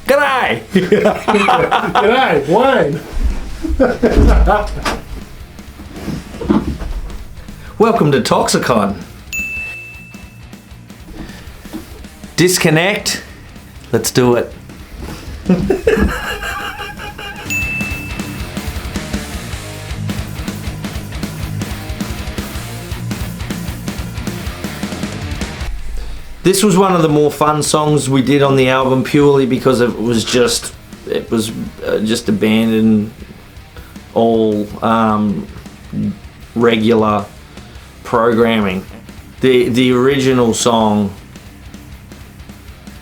G'day! G'day, Wayne. Welcome to Toxicon. Disconnect. Let's do it. This was one of the more fun songs we did on the album, purely because it was just abandoned all regular programming. The original song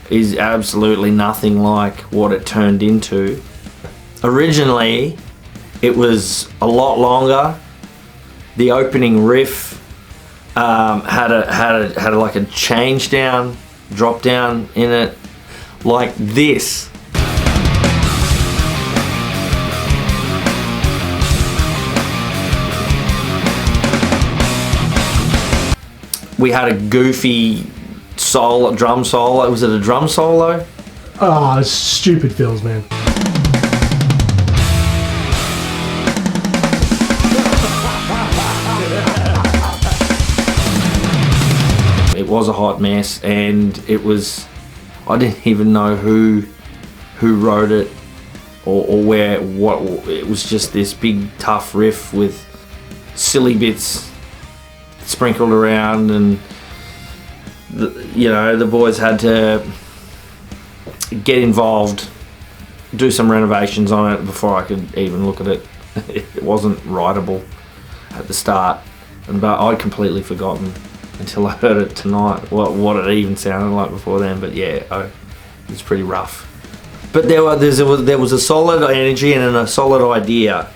is absolutely nothing like what it turned into. Originally, it was a lot longer. The opening riff had like a change down, drop down in it, like this. We had a goofy solo, drum solo. Was it a drum solo? Ah, stupid fills, man. It was a hot mess, and it was, I didn't even know who wrote it or where, what. It was just this big tough riff with silly bits sprinkled around, and the boys had to get involved, do some renovations on it before I could even look at it. It wasn't writable at the start, but I'd completely forgotten until I heard it tonight what it even sounded like before then. But yeah, it was pretty rough. But there was a solid energy and a solid idea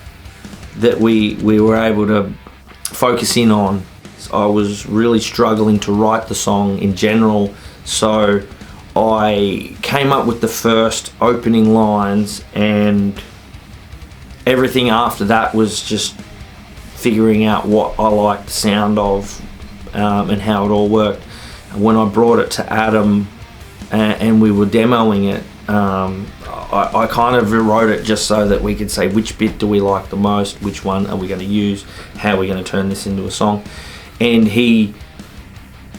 that we were able to focus in on. I was really struggling to write the song in general, so I came up with the first opening lines, and everything after that was just figuring out what I liked the sound of and how it all worked. And when I brought it to Adam and we were demoing it, I kind of rewrote it just so that we could say which bit do we like the most, which one are we going to use, how are we going to turn this into a song. And he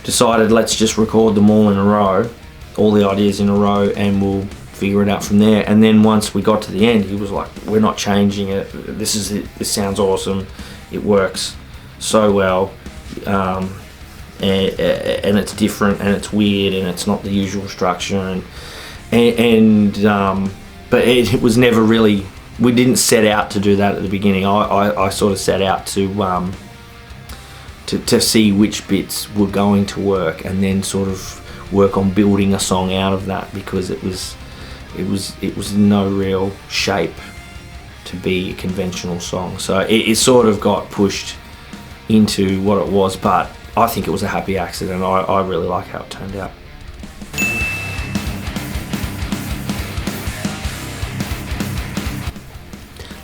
decided, let's just record them all in a row, all the ideas in a row, and we'll figure it out from there. And then once we got to the end, he was like, we're not changing it. This is it. This sounds awesome. It works so well. And it's different, and it's weird, and it's not the usual structure. But it was never really, we didn't set out to do that at the beginning. I sort of set out to see which bits were going to work, and then sort of work on building a song out of that, because it was no real shape to be a conventional song. So it sort of got pushed into what it was, but I think it was a happy accident. I really like how it turned out.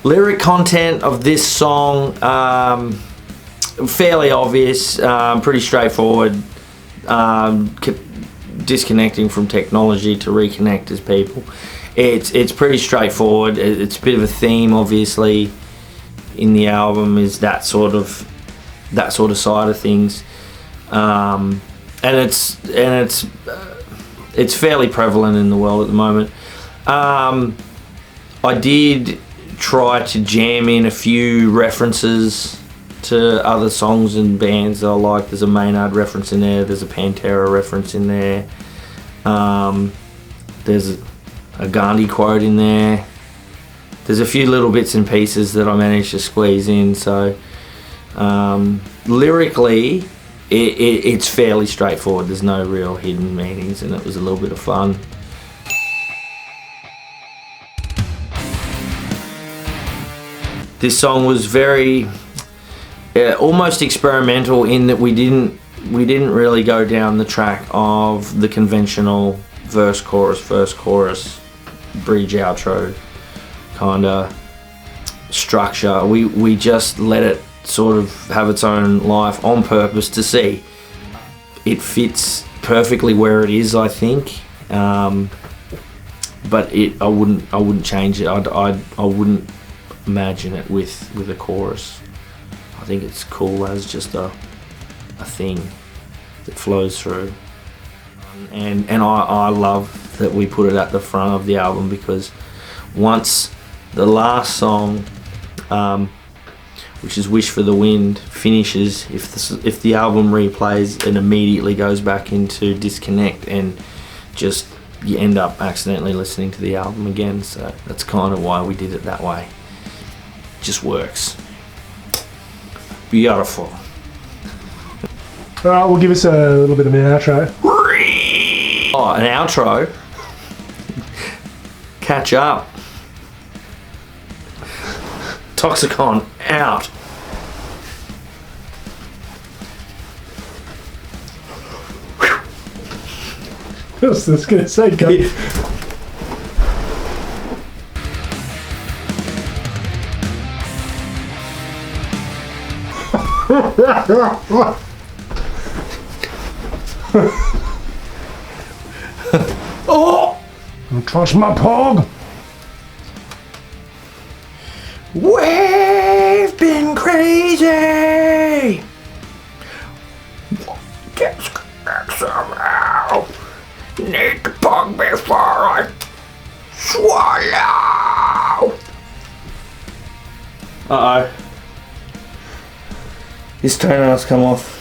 Lyric content of this song, fairly obvious, pretty straightforward. Disconnecting from technology to reconnect as people. It's pretty straightforward. It's a bit of a theme, obviously, in the album, is that sort of side of things, and it's fairly prevalent in the world at the moment. I did try to jam in a few references to other songs and bands that I like. There's a Maynard reference in there, there's a Pantera reference in there, there's a Gandhi quote in there, there's a few little bits and pieces that I managed to squeeze in. So lyrically it's fairly straightforward, there's no real hidden meanings, and it was a little bit of fun. This song was very almost experimental in that we didn't really go down the track of the conventional verse chorus bridge outro kind of structure. We just let it sort of have its own life on purpose to see. It fits perfectly where it is, I think. but I wouldn't change it. I wouldn't imagine it with a chorus. I think it's cool as just a thing that flows through. And I love that we put it at the front of the album, because once the last song, which is Wish for the Wind, finishes, if the album replays, it immediately goes back into disconnect, and just you end up accidentally listening to the album again. So that's kind of why we did it that way. It just works. Beautiful. Alright, we'll give us a little bit of an outro. Oh, an outro? Catch up. Toxicon out. I was just going to say, go. Oh! Don't trust my pog. We've been crazy. Get scared somehow. Need to pug before I swallow. Uh-oh. His toenails come off.